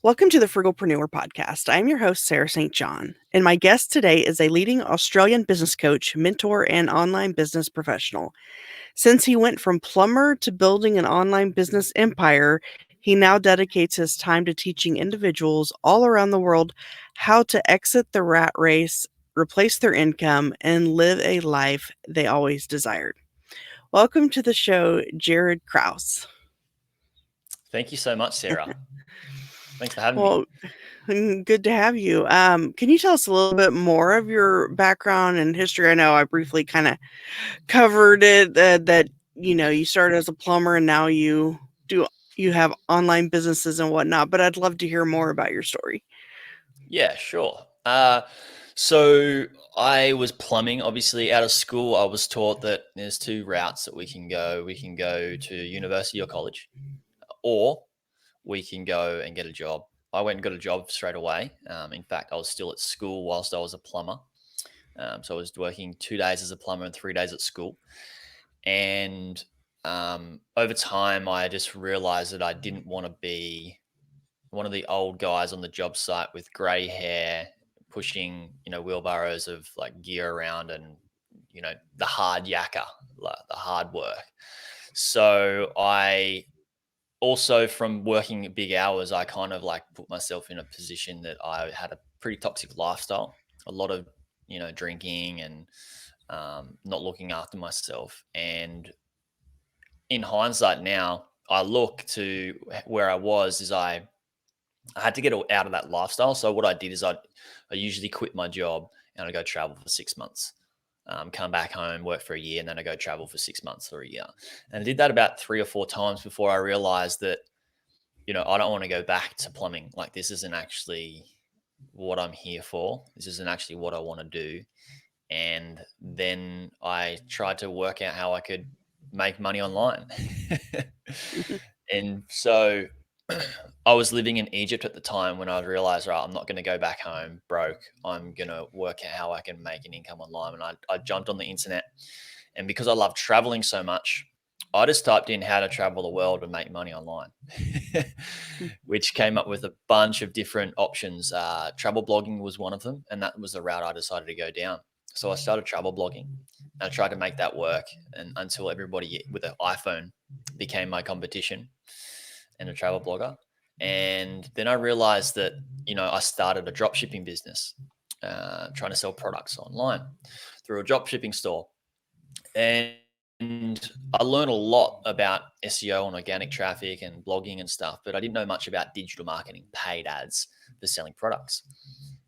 Welcome to the Frugalpreneur podcast. I'm your host, Sarah St. John, and my guest today is a leading Australian business coach, mentor, and online business professional. Since he went from plumber to building an online business empire, he now dedicates his time to teaching individuals all around the world how to exit the rat race, replace their income, and live a life they always desired. Welcome to the show, Jaryd Krause. Thank you so much, Sarah. Thanks for having me. Well, good to have you. Can you tell us a little bit more of your background and history? I know I briefly kind of covered it that you started as a plumber and now you have online businesses and whatnot, but I'd love to hear more about your story. Yeah, sure. So I was plumbing, obviously, out of school. I was taught that there's two routes that we can go. We can go to university or college, or we can go and get a job. I went and got a job straight away. In fact, I was still at school whilst I was a plumber. So I was working 2 days as a plumber and 3 days at school. And over time, I just realized that I didn't want to be one of the old guys on the job site with gray hair pushing wheelbarrows of like gear around and the hard yakka, like the hard work. So I also, from working big hours, I kind of like put myself in a position that I had a pretty toxic lifestyle, a lot of drinking and not looking after myself. And in hindsight now, I look to where I was is I had to get out of that lifestyle. So what I did is I usually quit my job and I go travel for 6 months, come back home, work for a year, and then I go travel for 6 months or a year. And I did that about 3 or 4 times before I realized that, I don't want to go back to plumbing. Like, this isn't actually what I'm here for. This isn't actually what I want to do. And then I tried to work out how I could make money online. And so I was living in Egypt at the time when I realized, right, I'm not going to go back home broke. I'm going to work out how I can make an income online. And I jumped on the internet. And because I love traveling so much, I just typed in how to travel the world and make money online, which came up with a bunch of different options. Travel blogging was one of them. And that was the route I decided to go down. So I started travel blogging and I tried to make that work, and until everybody with an iPhone became my competition and a travel blogger. And then I realized that, I started a drop shipping business, trying to sell products online through a drop shipping store. And I learned a lot about SEO and organic traffic and blogging and stuff, but I didn't know much about digital marketing, paid ads for selling products.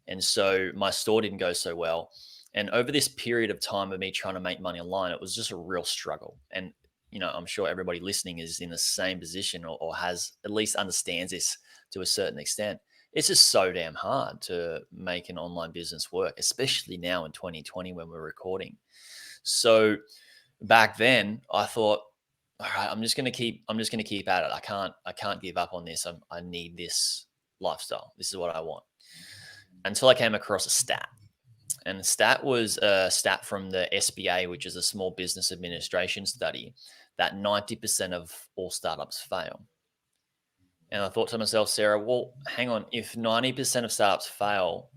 And so my store didn't go so well. And over this period of time of me trying to make money online, it was just a real struggle. And, I'm sure everybody listening is in the same position, or has at least understands this to a certain extent. It's just so damn hard to make an online business work, especially now in 2020 when we're recording. So back then I thought, all right, I'm just going to keep at it. I can't give up on this. I need this lifestyle. This is what I want. Until I came across a stat. And the stat was a stat from the SBA, which is a Small Business Administration study, that 90% of all startups fail. And I thought to myself, Sarah, well, hang on, if 90% of startups fail,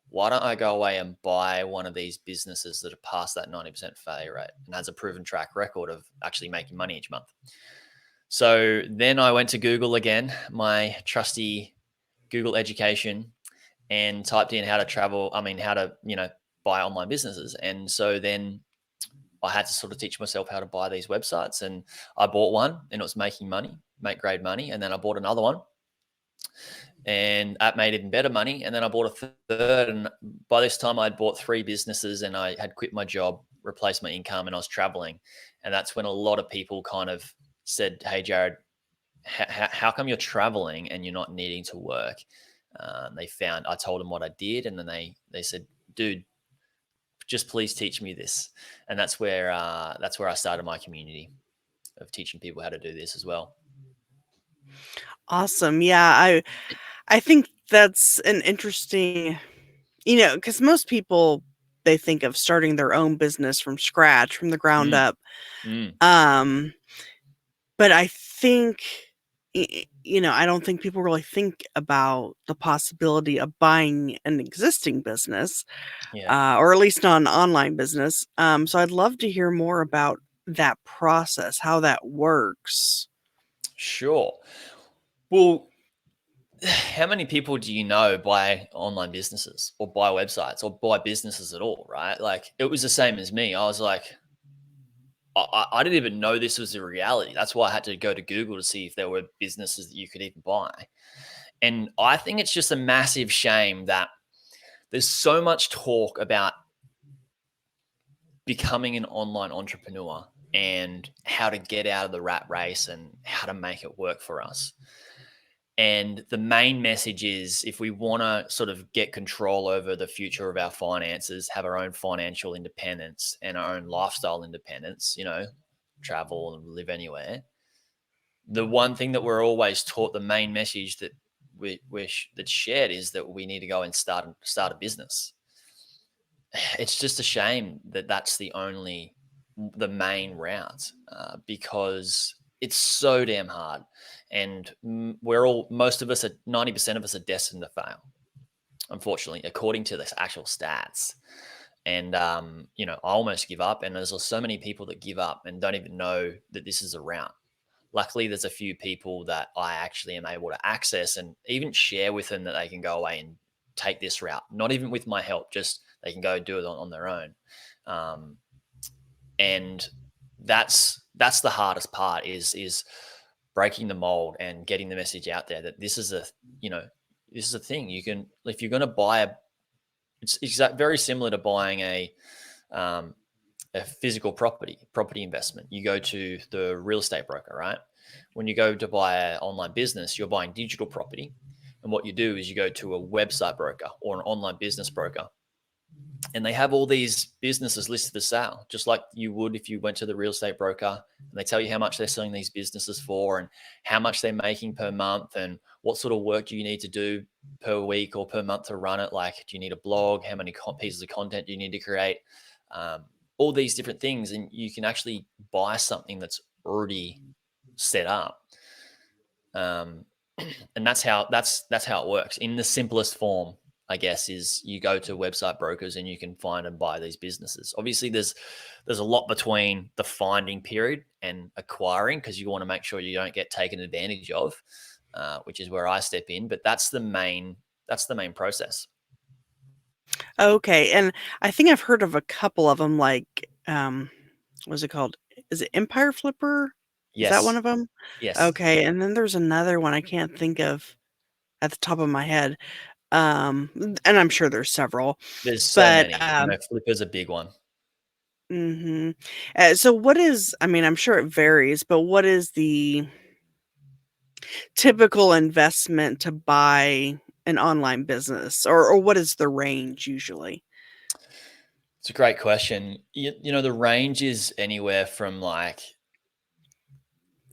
why don't I go away and buy one of these businesses that have passed that 90% failure rate and has a proven track record of actually making money each month? So then I went to Google again, my trusty Google education, and typed in how to buy online businesses. And so then I had to sort of teach myself how to buy these websites. And I bought one and it was making money, make great money. And then I bought another one and that made even better money. And then I bought a third. And by this time I'd bought 3 businesses and I had quit my job, replaced my income, and I was traveling. And that's when a lot of people kind of said, hey, Jaryd, how come you're traveling and you're not needing to work? I told them what I did, and then they said, dude, just please teach me this. And that's where I started my community of teaching people how to do this as well. Awesome. Yeah, I think that's an interesting, because most people, they think of starting their own business from scratch, from the ground up. Mm. But I think, I don't think people really think about the possibility of buying an existing business, Yeah, or at least not an online business. So I'd love to hear more about that process, how that works. sure. Well, how many people do you know buy online businesses or buy websites or buy businesses at all, right? Like it was the same as me. I was like, I didn't even know this was a reality. That's why I had to go to Google to see if there were businesses that you could even buy. And I think it's just a massive shame that there's so much talk about becoming an online entrepreneur and how to get out of the rat race and how to make it work for us. And the main message is if we want to sort of get control over the future of our finances, have our own financial independence and our own lifestyle independence, travel and live anywhere. The one thing that we're always taught, the main message that that's shared is that we need to go and start a business. It's just a shame that that's the main route, because it's so damn hard, and most of us are 90% of us are destined to fail, unfortunately, according to this actual stats. And I almost give up, and there's so many people that give up and don't even know that this is a route. Luckily, there's a few people that I actually am able to access and even share with them that they can go away and take this route, not even with my help, just they can go do it on their own. Um, and that's the hardest part is breaking the mold and getting the message out there that you know this is a thing. You can, if you're going to buy it's very similar to buying um, a physical property investment. You go to the real estate broker, right? When you go to buy an online business, you're buying digital property. And what you do is you go to a website broker or an online business broker, and they have all these businesses listed for sale, just like you would if you went to the real estate broker, and they tell you how much they're selling these businesses for and how much they're making per month and what sort of work do you need to do per week or per month to run it. Like, do you need a blog? How many pieces of content do you need to create? Um, all these different things. And you can actually buy something that's already set up. Um, and that's how it works in the simplest form, I guess, is you go to website brokers and you can find and buy these businesses. Obviously there's a lot between the finding period and acquiring, because you want to make sure you don't get taken advantage of, which is where I step in. But that's the main process. Okay, and I think I've heard of a couple of them, like, what's it called? Is it Empire Flipper? Is that one Yes. of them? Yes. Okay, and then there's another one I can't think of at the top of my head, and I'm sure there's several, There's so but, many. Flipper's a big one. mhm. So what is, I mean, I'm sure it varies, but what is the typical investment to buy an online business, or what is the range usually? It's a great question. The range is anywhere from like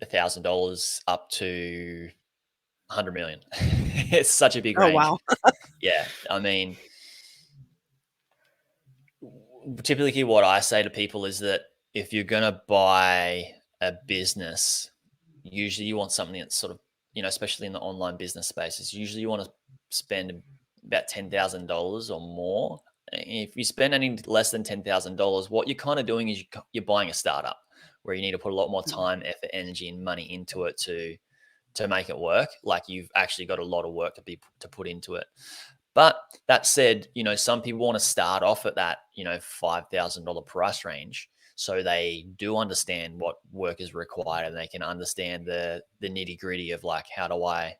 $1,000 up to 100 million. It's such a big Oh, range. wow. Yeah. I mean, typically what I say to people is that if you're going to buy a business, usually you want something that's sort of, especially in the online business spaces, usually you want to spend about $10,000 or more. If you spend any less than $10,000, what you're kind of doing is you're buying a startup where you need to put a lot more time, effort, energy, and money into it to make it work. Like, you've actually got a lot of work to put into it. But that said, some people want to start off at that, $5,000 price range. So they do understand what work is required, and they can understand the nitty gritty of, like, how do I,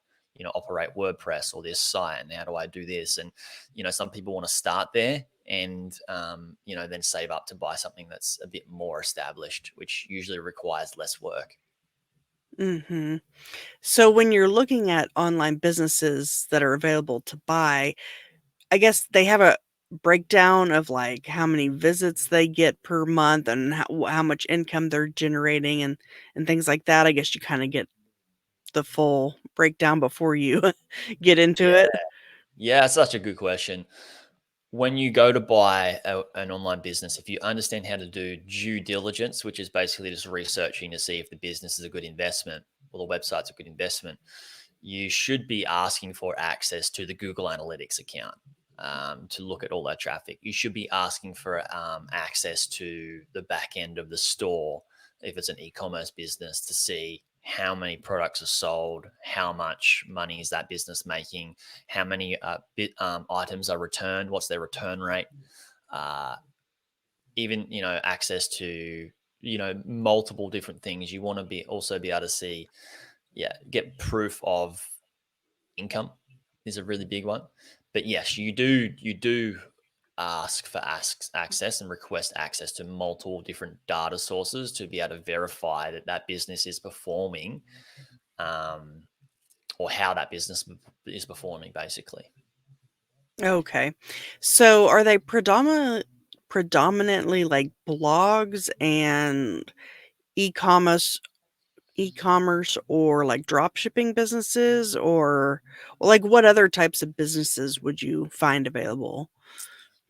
operate WordPress or this site, and how do I do this? And, some people want to start there and, then save up to buy something that's a bit more established, which usually requires less work. Mhm. So when you're looking at online businesses that are available to buy, I guess they have a breakdown of, like, how many visits they get per month and how much income they're generating and things like that. I guess you kinda get the full breakdown before you get into Yeah. it. Yeah, such a good question. When you go to buy an online business, if you understand how to do due diligence, which is basically just researching to see if the business is a good investment, or the website's a good investment, you should be asking for access to the Google Analytics account to look at all that traffic. You should be asking for access to the back end of the store if it's an e-commerce business to see how many products are sold, how much money is that business making, how many items are returned, what's their return rate, uh, even access to multiple different things. You want to be also be able to see, get proof of income is a really big one. But yes, you do ask for access and request access to multiple different data sources to be able to verify that that business is performing, um, or how that business is performing, basically. Okay. So are they predominantly like blogs and e-commerce e-commerce or like drop shipping businesses, or well, like what other types of businesses would you find available?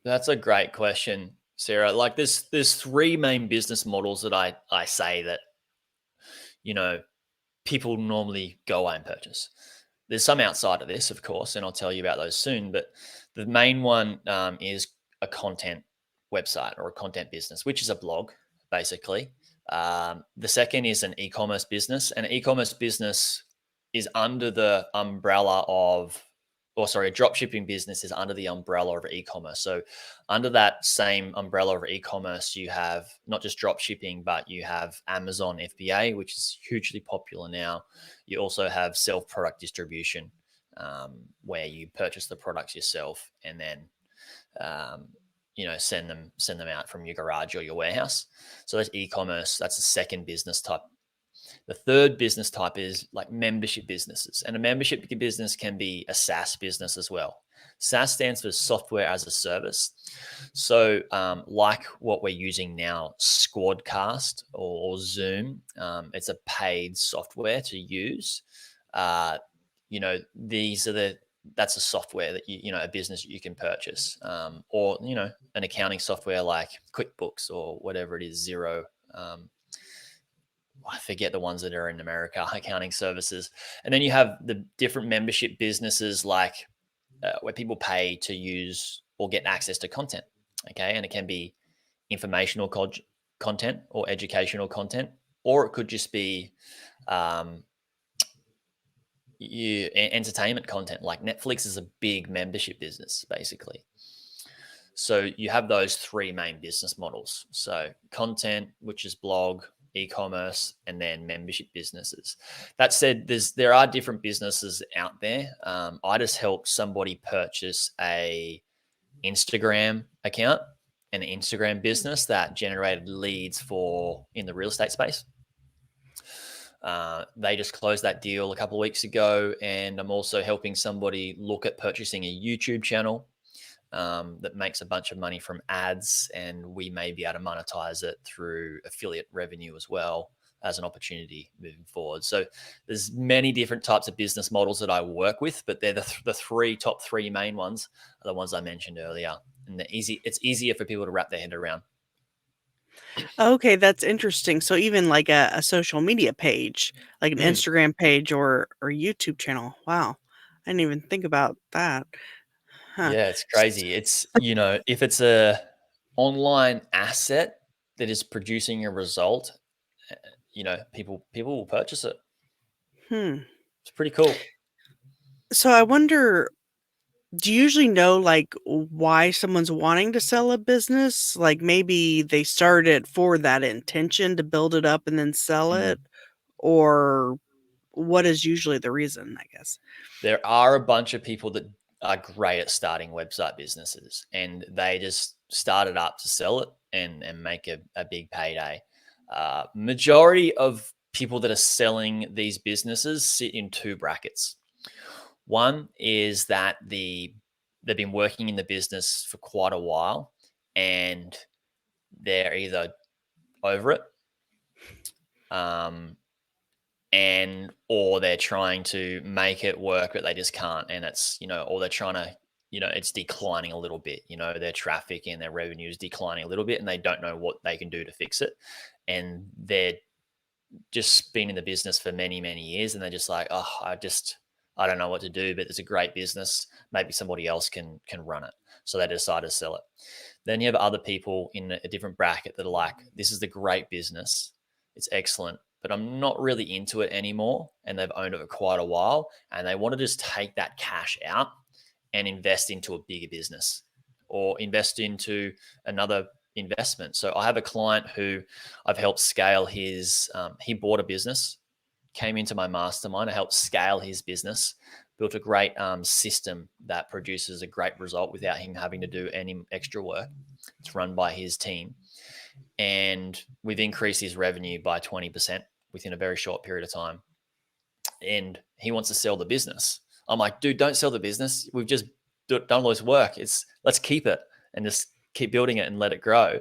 That's a great question, Sarah. Like there's three main business models that I say that you know people normally go away and purchase. There's some outside of this, of course, and I'll tell you about those soon. But the main one is a content website or a content business, which is a blog, basically. The second is an e-commerce business, and an e-commerce business is under the umbrella of, or sorry, a drop shipping business is under the umbrella of e-commerce. So under that same umbrella of e-commerce, you have not just drop shipping, but you have Amazon FBA, which is hugely popular now. You also have self product distribution, where you purchase the products yourself and then um, send them out from your garage or your warehouse. So that's e-commerce. That's the second business type. The third business type is like membership businesses, and a membership business can be a SaaS business as well. SaaS stands for software as a service. So, like what we're using now, Squadcast or Zoom, it's a paid software to use. Uh, these are that's a software that a business you can purchase, or an accounting software like QuickBooks or whatever it is, Zero. I forget the ones that are in America, accounting services. And then you have the different membership businesses like where people pay to use or get access to content. Okay. And it can be informational content or educational content, or it could just be um, entertainment content. Like Netflix is a big membership business, basically. So you have those three main business models. So content, which is blog, e-commerce, and then membership businesses. That said, there are different businesses out there. I just helped somebody purchase a Instagram account, an Instagram business that generated leads for in the real estate space. They just closed that deal a couple of weeks ago, and I'm also helping somebody look at purchasing a YouTube channel that makes a bunch of money from ads, and we may be able to monetize it through affiliate revenue as well as an opportunity moving forward. So there's many different types of business models that I work with, but they're the top three main ones are the ones I mentioned earlier, and it's easier for people to wrap their head around. Okay, that's interesting. So even like a social media page, like an Mm. Instagram page or YouTube channel. Wow. I didn't even think about that. Huh. Yeah, it's S- crazy. It's if it's a online asset that is producing a result, people will purchase it. Hmm. It's pretty cool. So I wonder, do you usually know like why someone's wanting to sell a business? Like maybe they started for that intention to build it up and then sell Mm. it, or what is usually the reason, I guess? There are a bunch of people that are great at starting website businesses, and they just start it up to sell it and make a big payday. Majority of people that are selling these businesses sit in two brackets. One is that they've been working in the business for quite a while, and they're either over it, um, and or they're trying to make it work, but they just can't, and it's or they're trying to it's declining a little bit. Their traffic and their revenue is declining a little bit, and they don't know what they can do to fix it, and just been in the business for many, many years, and they're just like, oh, I don't know what to do, but it's a great business. Maybe somebody else can run it. So they decide to sell it. Then you have other people in a different bracket that are like, this is the great business. It's excellent, but I'm not really into it anymore. And they've owned it for quite a while. And they want to just take that cash out and invest into a bigger business or invest into another investment. So I have a client who I've helped scale he bought a business, came into my mastermind. I helped scale his business, built a great system that produces a great result without him having to do any extra work. It's run by his team. And we've increased his revenue by 20% within a very short period of time. And he wants to sell the business. I'm like, dude, don't sell the business. We've just done all this work. Let's keep it and just keep building it and let it grow.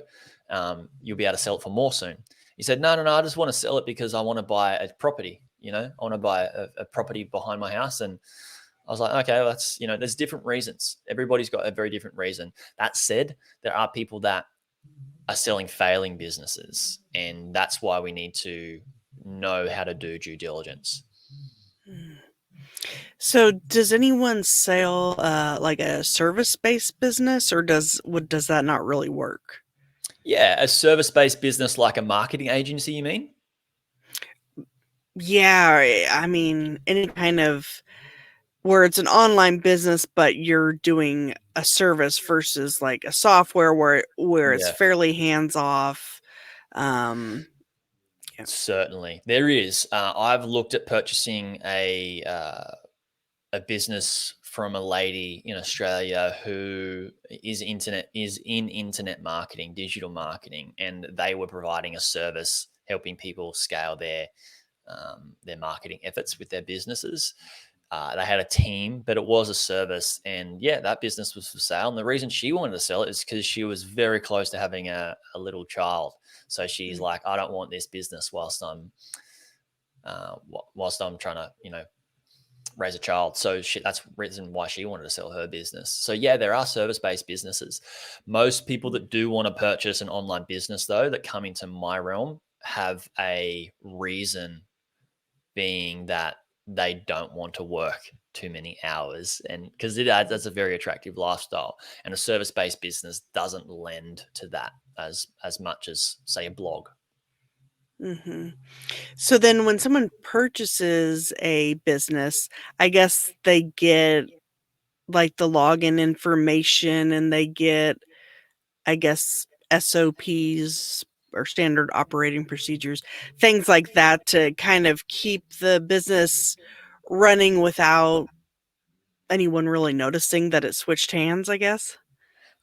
You'll be able to sell it for more soon. He said, no, I just want to sell it because I want to buy a property. I want to buy a property behind my house. And I was like, okay, well, there's different reasons. Everybody's got a very different reason. That said, there are people that are selling failing businesses. And that's why we need to know how to do due diligence. So, does anyone sell like a service-based business, or does that not really work? Yeah, a service-based business like a marketing agency, you mean? Yeah, I mean, any kind of where it's an online business, but you're doing a service versus like a software where it's Yeah, fairly hands off. Um, yeah. certainly. There is. I've looked at purchasing a business from a lady in Australia who is in internet marketing, digital marketing, and they were providing a service helping people scale their marketing efforts with their businesses. They had a team, but it was a service. And yeah, that business was for sale. And the reason she wanted to sell it is because she was very close to having a little child. So she's like, I don't want this business whilst I'm trying to, raise a child. So that's the reason why she wanted to sell her business. So yeah, there are service-based businesses. Most people that do want to purchase an online business, though, that come into my realm have a reason, being that they don't want to work too many hours, and because that's a very attractive lifestyle, and a service-based business doesn't lend to that as much as, say, a blog. hmm So then, when someone purchases a business, I guess they get like the login information, and they get, I guess, SOPs or standard operating procedures, things like that to kind of keep the business running without anyone really noticing that it switched hands, I guess.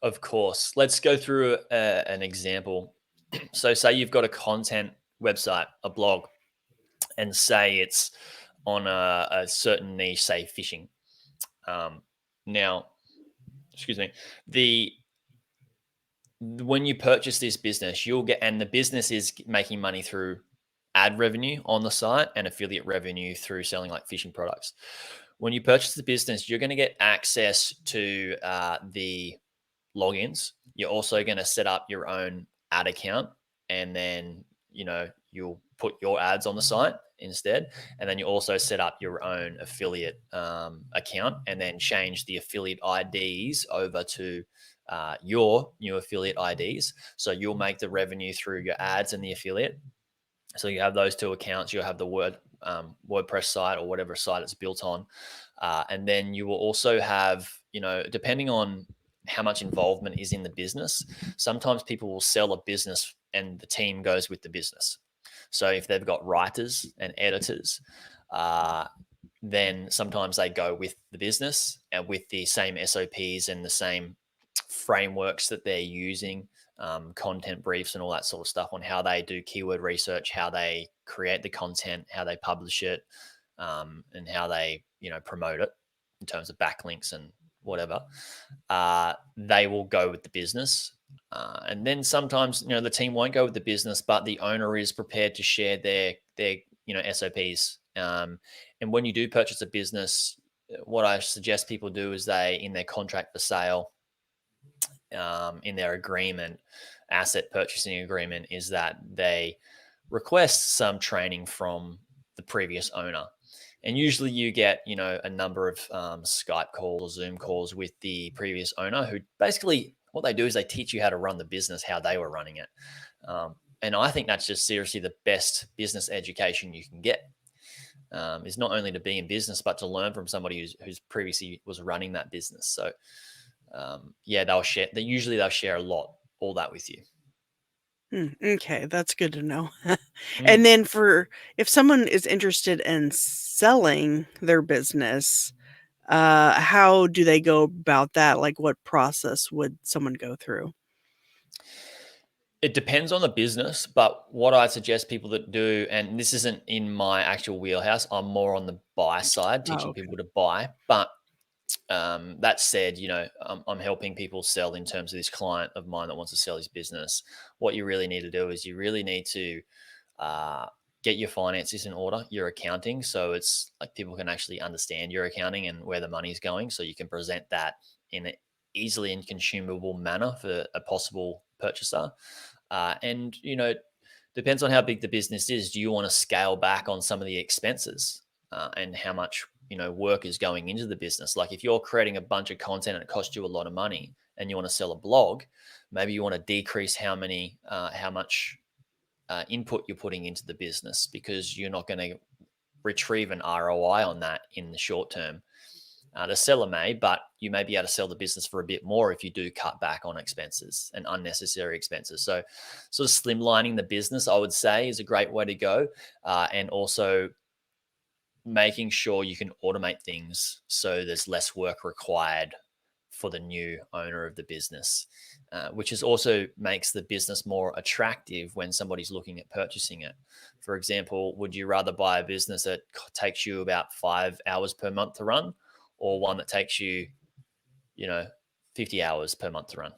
Of course, let's go through an example. So say you've got a content website, a blog, and say it's on a certain niche, say fishing. Now, excuse me, the when you purchase this business, you'll get, and the business is making money through ad revenue on the site and affiliate revenue through selling like fishing products. When you purchase the business, you're going to get access to the logins. You're also going to set up your own ad account, and then you'll put your ads on the site instead, and then you also set up your own affiliate account, and then change the affiliate IDs over to your new affiliate IDs. So you'll make the revenue through your ads and the affiliate. So you have those two accounts. You'll have the WordPress site or whatever site it's built on, and then you will also have, depending on how much involvement is in the business, sometimes people will sell a business and the team goes with the business. So if they've got writers and editors, then sometimes they go with the business and with the same SOPs and the same frameworks that they're using, content briefs and all that sort of stuff on how they do keyword research, how they create the content, how they publish it, and how they promote it in terms of backlinks and whatever. They will go with the business. And then sometimes the team won't go with the business, but the owner is prepared to share their SOPs. And when you do purchase a business, what I suggest people do is they, in their contract for sale, in their agreement, asset purchasing agreement, is that they request some training from the previous owner. And usually you get, a number of Skype calls or Zoom calls with the previous owner, who basically what they do is they teach you how to run the business, how they were running it. And I think that's just seriously the best business education you can get, is not only to be in business, but to learn from somebody who's previously was running that business. So yeah, they'll share a lot, all that with you. Okay, that's good to know. Mm. And then for if someone is interested in selling their business, how do they go about that? Like, what process would someone go through? It depends on the business, but what I suggest people that do, and this isn't in my actual wheelhouse, I'm more on the buy side, Oh, teaching okay. people to buy. But that said, I'm helping people sell in terms of this client of mine that wants to sell his business. What you really need to do is you really need to uh, get your finances in order, your accounting. So it's like people can actually understand your accounting and where the money's going. So you can present that in an easily and consumable manner for a possible purchaser. And, depends on how big the business is. Do you want to scale back on some of the expenses, and how much, work is going into the business? Like if you're creating a bunch of content and it costs you a lot of money and you want to sell a blog, maybe you want to decrease how much input you're putting into the business, because you're not going to retrieve an ROI on that in the short term. The seller may, but you may be able to sell the business for a bit more if you do cut back on expenses and unnecessary expenses. So, sort of slimlining the business, I would say, is a great way to go. And also making sure you can automate things so there's less work required for the new owner of the business, which is also makes the business more attractive when somebody's looking at purchasing it. For example, would you rather buy a business that takes you about 5 hours per month to run, or one that takes you, you know, 50 hours per month to run,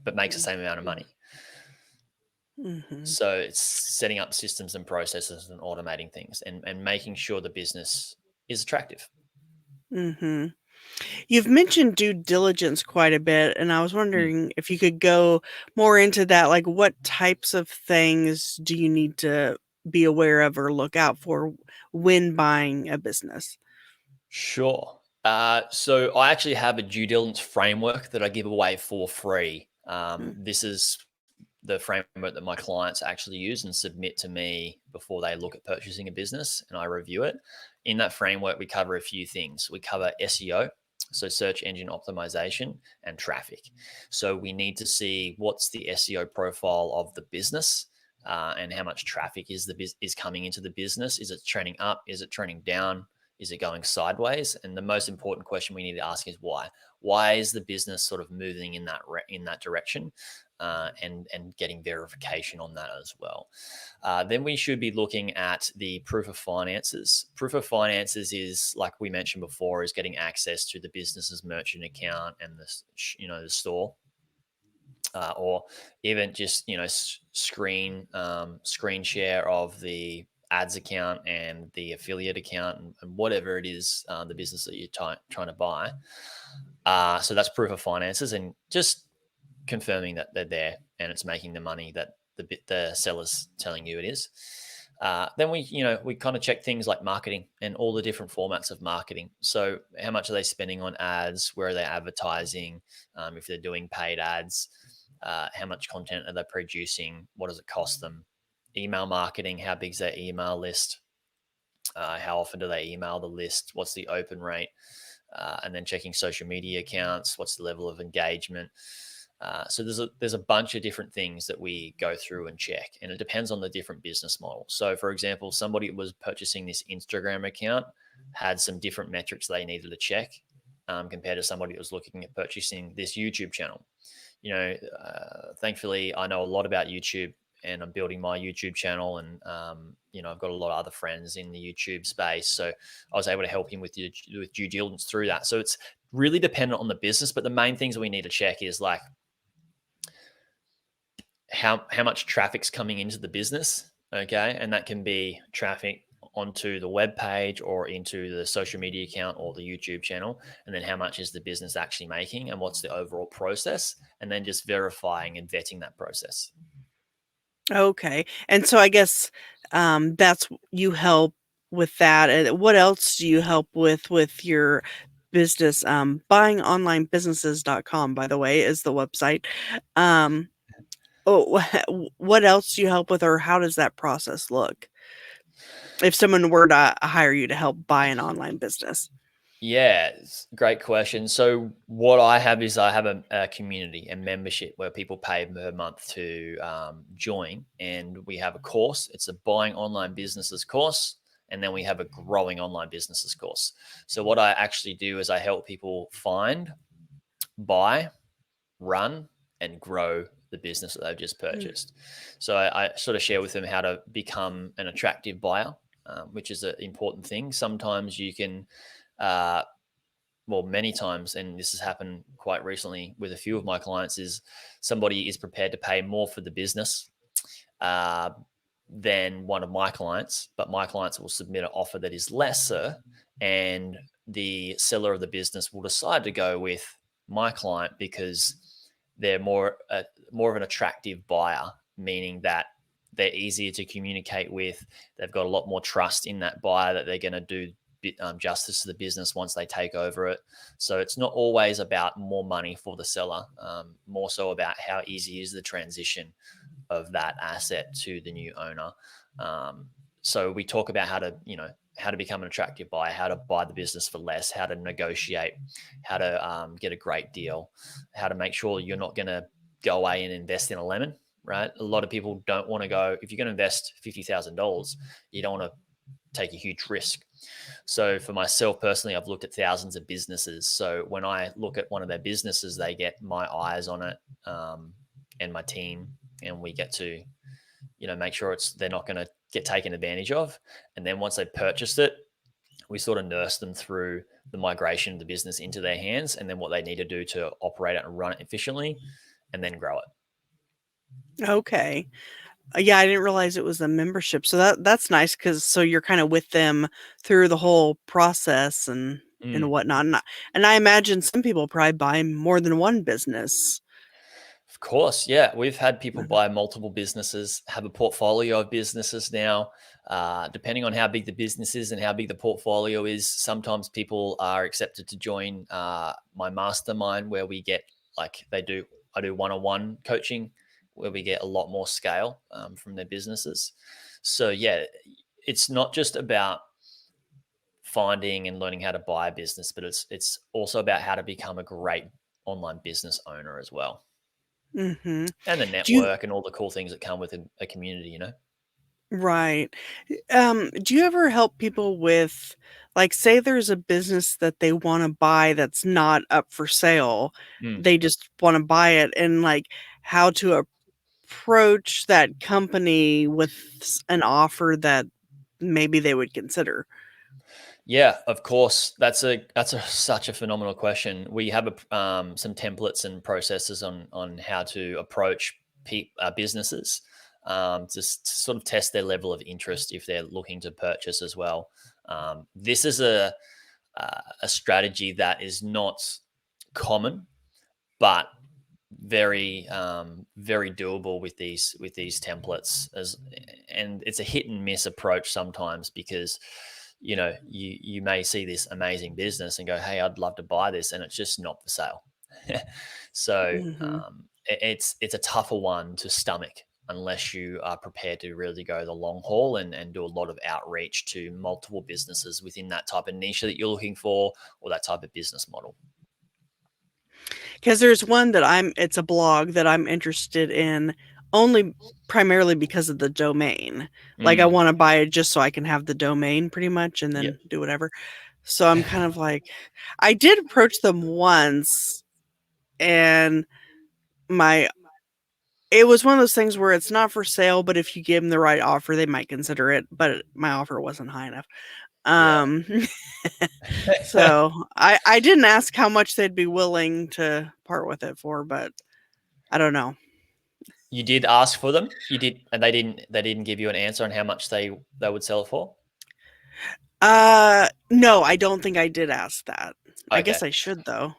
but makes the same amount of money? Mm-hmm. So it's setting up systems and processes and automating things, and making sure the business is attractive. Mm-hmm. You've mentioned due diligence quite a bit, and I was Mm. wondering if you could go more into that. Like, what types of things do you need to be aware of or look out for when buying a business? Sure. So I actually have a due diligence framework that I give away for free. Mm. This is the framework that my clients actually use and submit to me before they look at purchasing a business, and I review it. In that framework, we cover a few things. We cover SEO, so search engine optimization, and traffic. So we need to see what's the SEO profile of the business. And how much traffic is coming into the business? Is it trending up? Is it trending down? Is it going sideways? And the most important question we need to ask is why. Why is the business sort of moving in that direction? And getting verification on that as well. Then we should be looking at the proof of finances. Proof of finances is, like we mentioned before, is getting access to the business's merchant account and the store, or even just screen share of the ads account and the affiliate account, and whatever it is, the business that you're trying to buy. So that's proof of finances, and just confirming that they're there and it's making the money that the seller's telling you it is. Then we kind of check things like marketing and all the different formats of marketing. So how much are they spending on ads? Where are they advertising? If they're doing paid ads, how much content are they producing? What does it cost them? Email marketing, how big's their email list? How often do they email the list? What's the open rate? And then checking social media accounts. What's the level of engagement? So there's a bunch of different things that we go through and check, and it depends on the different business model. So, for example, somebody was purchasing this Instagram account had some different metrics they needed to check, compared to somebody that was looking at purchasing this YouTube channel. Thankfully, I know a lot about YouTube, and I'm building my YouTube channel, and I've got a lot of other friends in the YouTube space, so I was able to help him with due diligence through that. So it's really dependent on the business, but the main things we need to check is like how much traffic's coming into the business, okay, and that can be traffic onto the web page or into the social media account or the YouTube channel, and then how much is the business actually making, and what's the overall process, and then just verifying and vetting that process. Okay. And so I guess that's you help with that. And what else do you help with your business? Buyingonlinebusinesses.com, by the way, is the website. Um, oh, what else do you help with, or how does that process look if someone were to hire you to help buy an online business? Yeah, great question. So what I have is I have a community and membership where people pay per month to join, and we have a course. It's a buying online businesses course, and then we have a growing online businesses course. So what I actually do is I help people find, buy, run, and grow the business that they've just Mm. purchased. So I sort of share with them how to become an attractive buyer, which is an important thing. Sometimes you can uh, well, many times, and this has happened quite recently with a few of my clients, is somebody is prepared to pay more for the business uh, than one of my clients, but my clients will submit an offer that is lesser, and the seller of the business will decide to go with my client because they're more of an attractive buyer, meaning that they're easier to communicate with. They've got a lot more trust in that buyer that they're going to do justice to the business once they take over it. So it's not always about more money for the seller, more so about how easy is the transition of that asset to the new owner. So we talk about how to become an attractive buyer, how to buy the business for less, how to negotiate, how to get a great deal, how to make sure you're not going to go away and invest in a lemon. Right, a lot of people don't want to go. If you're going to invest $50,000, you don't want to take a huge risk. So for myself personally, I've looked at thousands of businesses. So when I look at one of their businesses, they get my eyes on it, and my team, and we get to make sure they're not going to get taken advantage of. And then once they've purchased it, we sort of nurse them through the migration of the business into their hands, and then what they need to do to operate it and run it efficiently, and then grow it. Okay. Yeah, I didn't realize it was a membership. So that's nice because so you're kind of with them through the whole process and Mm. whatnot. And I imagine some people probably buy more than one business. Of course, yeah. We've had people Mhm. buy multiple businesses, have a portfolio of businesses now. Depending on how big the business is and how big the portfolio is, sometimes people are accepted to join my mastermind where we get I do one-on-one coaching where we get a lot more scale from their businesses. So yeah, it's not just about finding and learning how to buy a business, but it's also about how to become a great online business owner as well, Mhm. and the Do you network and all the cool things that come with a community. right. Do you ever help people with, like, say there's a business that they wanna buy that's not up for sale, Mm. they just wanna buy it, and, like, how to approach that company with an offer that maybe they would consider? Yeah, of course. That's such a phenomenal question. We have some templates and processes on how to approach businesses, to sort of test their level of interest if they're looking to purchase as well. This is a strategy that is not common, but very doable with these templates, and it's a hit and miss approach sometimes because you may see this amazing business and go, hey, I'd love to buy this, and it's just not for sale. So Mhm. it's a tougher one to stomach unless you are prepared to really go the long haul and do a lot of outreach to multiple businesses within that type of niche that you're looking for, or that type of business model. 'Cause there's one that it's a blog that I'm interested in only primarily because of the domain. Like, I Mm, wanna buy it just so I can have the domain pretty much and yep. then do whatever. So I'm kind of like I did approach them once, and my it was one of those things where it's not for sale, but if you give them the right offer, they might consider it, but my offer wasn't high enough. Yeah. Um, so I didn't ask how much they'd be willing to part with it for, but I don't know. You did ask for them. You did, and they didn't give you an answer on how much they would sell it for. No, I don't think I did ask that. I Okay. guess I should though.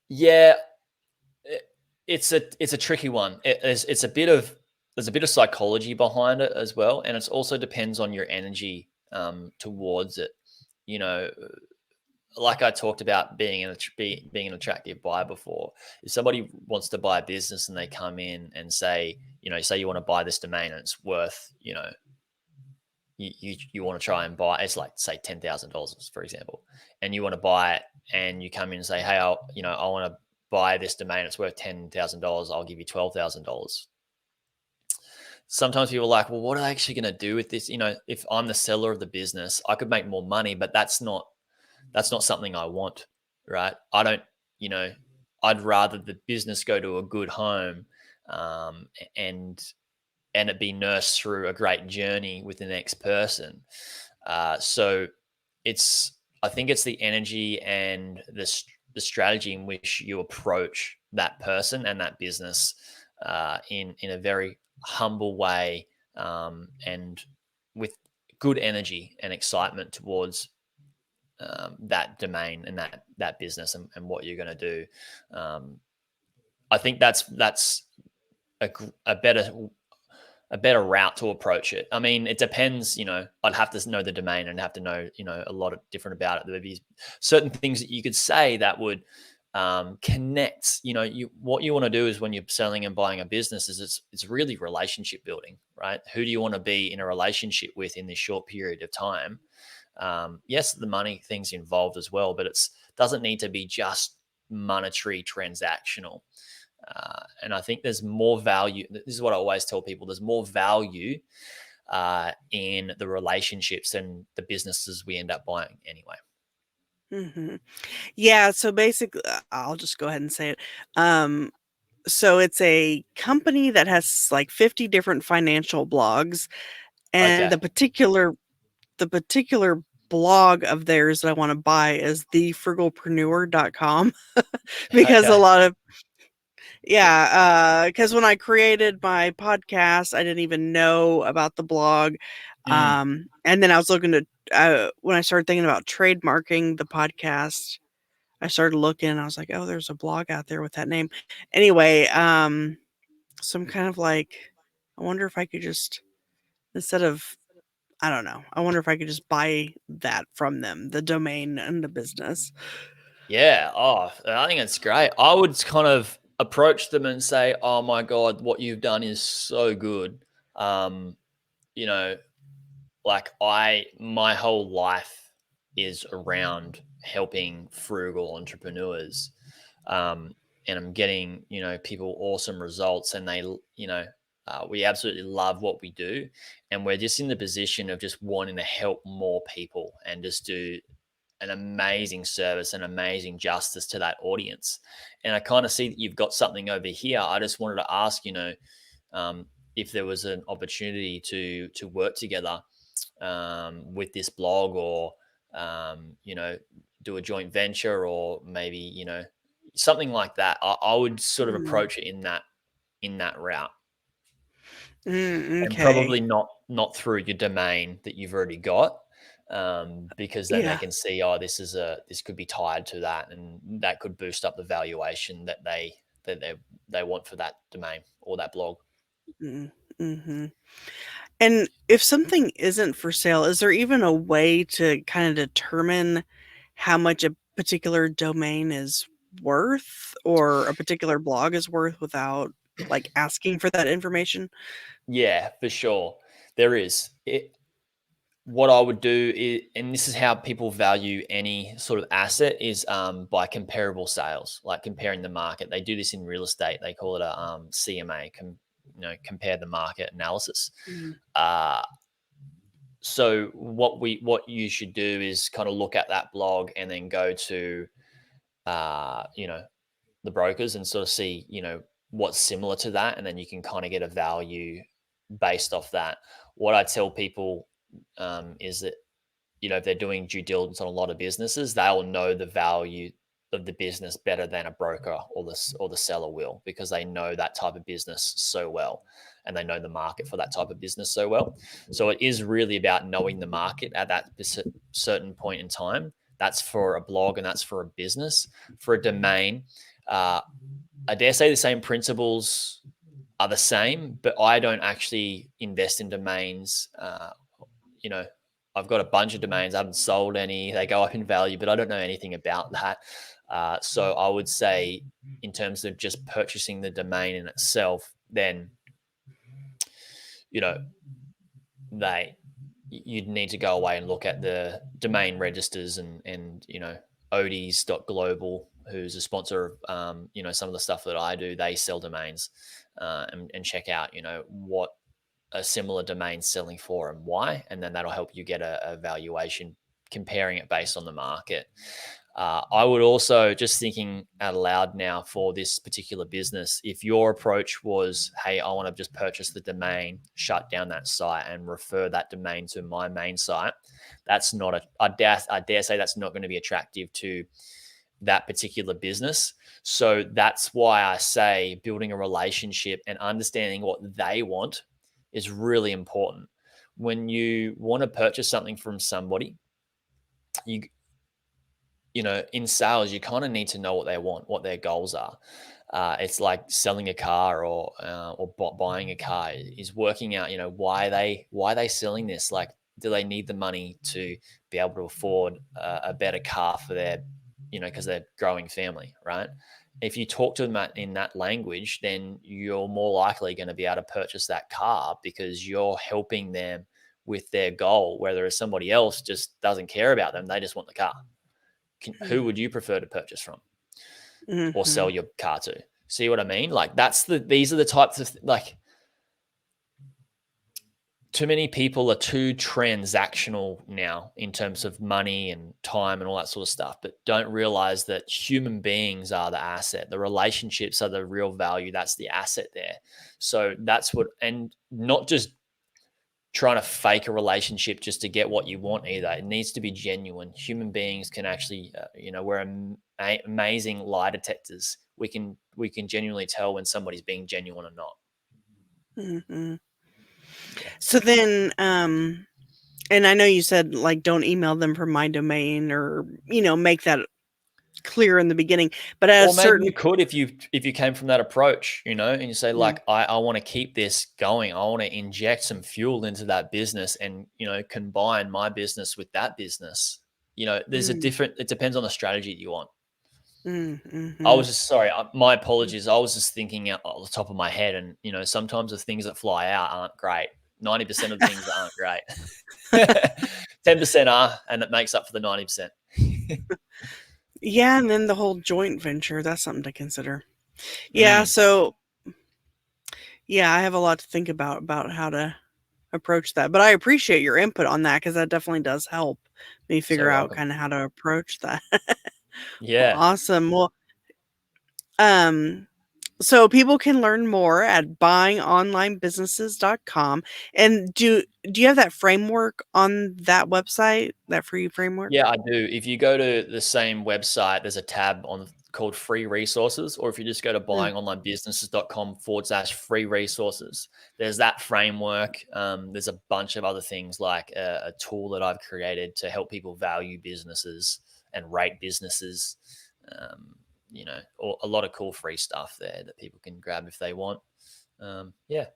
Yeah, it, it's a tricky one. It's a bit of. there's a bit of psychology behind it as well, and it also depends on your energy towards it. You know, like I talked about being an attractive buyer before. If somebody wants to buy a business and they come in and say, say you want to buy this domain and it's worth, you want to try and buy, it's like say $10,000 for example, and you want to buy it, and you come in and say, hey, I want to buy this domain, it's worth $10,000, I'll give you $12,000. Sometimes people are like, well, what are they actually going to do with this? If I'm the seller of the business, I could make more money, but that's not something I want, right? I don't, you know, I'd rather the business go to a good home, um, and and it be nursed through a great journey with the next person. So I think it's the energy and the strategy in which you approach that person and that business in a very humble way, and with good energy and excitement towards that domain and that business, and what you're going to do. Um, I think that's a, a better a better route to approach it. I mean, it depends. I'd have to know the domain and have to know a lot of different about it. There'd be certain things that you could say that would connect. What you want to do is when you're selling and buying a business is it's really relationship building, right? Who do you want to be in a relationship with in this short period of time? Yes, the money thing's involved as well, but it's doesn't need to be just monetary transactional. And I think there's more value. This is what I always tell people: there's more value in the relationships than the businesses we end up buying anyway. Hmm. Yeah. So basically, I'll just go ahead and say it. So it's a company that has like 50 different financial blogs, and Okay. the particular blog of theirs that I want to buy is thefrugalpreneur.com because a Okay. lot of yeah, because when I created my podcast, I didn't even know about the blog. Mm. And then I was looking to when I started thinking about trademarking the podcast, I started looking. I was like, oh, there's a blog out there with that name. Anyway, so I'm kind of like, I wonder if I could just instead of I don't know. I wonder if I could just buy that from them, the domain and the business. Yeah. Oh, I think it's great. I would kind of approach them and say, "Oh my God, what you've done is so good." Um, you know, my whole life is around helping frugal entrepreneurs, um, and I'm getting people awesome results, and we absolutely love what we do, and we're just in the position of just wanting to help more people and just do an amazing service and amazing justice to that audience. And I kind of see that you've got something over here. I just wanted to ask, um, if there was an opportunity to work together with this blog, or do a joint venture, or maybe something like that. I would sort of Mm, approach it in that route, and okay. probably not through your domain that you've already got, because then they Yeah. can see, oh, this could be tied to that, and that could boost up the valuation that they want for that domain or that blog. Mm, mhm. And if something isn't for sale, is there even a way to kinda determine how much a particular domain is worth or a particular blog is worth without, like, asking for that information? Yeah, for sure. There is. What I would do is, and this is how people value any sort of asset, is by comparable sales, like comparing the market. They do this in real estate. They call it a CMA, compare the market analysis. Mm, Uh, so what you should do is kind of look at that blog and then go to uh, you know the brokers and sort of see what's similar to that, and then you can kind of get a value based off that. What I tell people is that if they're doing due diligence on a lot of businesses, they'll know the value of the business better than a broker or the seller will, because they know that type of business so well, and they know the market for that type of business so well. So it is really about knowing the market at that certain point in time. That's for a blog, and that's for a business. For a domain, uh, I dare say the same principles are the same, but I don't actually invest in domains. I've got a bunch of domains. I haven't sold any. They go up in value, but I don't know anything about that. So I would say, in terms of just purchasing the domain in itself, then you know they you'd need to go away and look at the domain registers and odis.global, who's a sponsor of some of the stuff that I do. They sell domains, and check out what a similar domain selling for and why, and then that'll help you get a valuation comparing it based on the market. I would also, just thinking out loud now for this particular business, if your approach was, hey, I want to just purchase the domain, shut down that site, and refer that domain to my main site, that's not I dare say that's not going to be attractive to that particular business. So that's why I say building a relationship and understanding what they want is really important. When you want to purchase something from somebody, you in sales, you kind of need to know what they want, what their goals are. It's like selling a car or buying a car, is working out, why they selling this. Like, do they need the money to be able to afford a better car for their, because they're growing family, right? If you talk to them in that language, then you're more likely going to be able to purchase that car because you're helping them with their goal. Whether somebody else just doesn't care about them, they just want the car. Who would you prefer to purchase from or Mm-hmm. sell your car to? See what I mean? Like, these are the types of, like, too many people are too transactional now in terms of money and time and all that sort of stuff, but don't realize that human beings are the asset. The relationships are the real value. That's the asset there. So that's what, and not just trying to fake a relationship just to get what you want either. It needs to be genuine. Human beings can actually, we're amazing lie detectors. We can genuinely tell when somebody's being genuine or not. Mm-hmm. Yeah. So then, and I know you said, like, don't email them from my domain, or, make that clear in the beginning, but at a Or maybe certain. you could, if you came from that approach, and you say, Mm, like, I want to keep this going. I want to inject some fuel into that business and, combine my business with that business. There's a mm, different, it depends on the strategy you want. I mhm. was just sorry. My apologies. I was just thinking out off the top of my head, and sometimes the things that fly out aren't great. 90% of the things aren't great. 10% are, and it makes up for the 90%. Yeah, and then the whole joint venture, that's something to consider. Yeah, Mm, so yeah, I have a lot to think about how to approach that. But I appreciate your input on that, because that definitely does help me so figure out welcome. kind of how to approach that. Well, Yeah. awesome. Well, um, so people can learn more at buyingonlinebusinesses.com. And do you have that framework on that website, that free framework? Yeah, I do. If you go to the same website, there's a tab called free resources, or if you just go to Mm, buyingonlinebusinesses.com/free resources, there's that framework. There's a bunch of other things, like a tool that I've created to help people value businesses and rate businesses. Um, a lot of cool free stuff there that people can grab if they want. Yeah.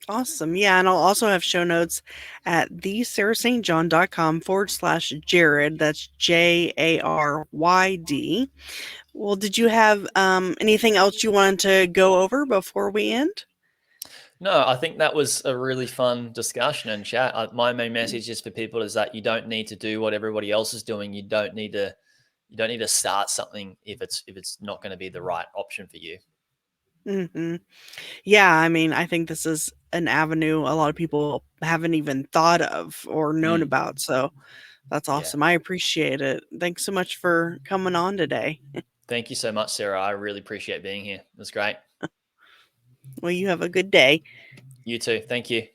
awesome. Yeah, and I'll also have show notes at thesarahstjohn.com/Jaryd. That's Jaryd. Well, did you have anything else you wanted to go over before we end? No, I think that was a really fun discussion and chat. My main message is for people is that you don't need to do what everybody else is doing. You don't need to start something if it's not going to be the right option for you. Hmm. Yeah, I mean, I think this is an avenue a lot of people haven't even thought of or known Mm, about. So that's yeah. awesome. I appreciate it. Thanks so much for coming on today. Thank you so much, Sarah. I really appreciate being here. It was great. Well, you have a good day. You too. Thank you.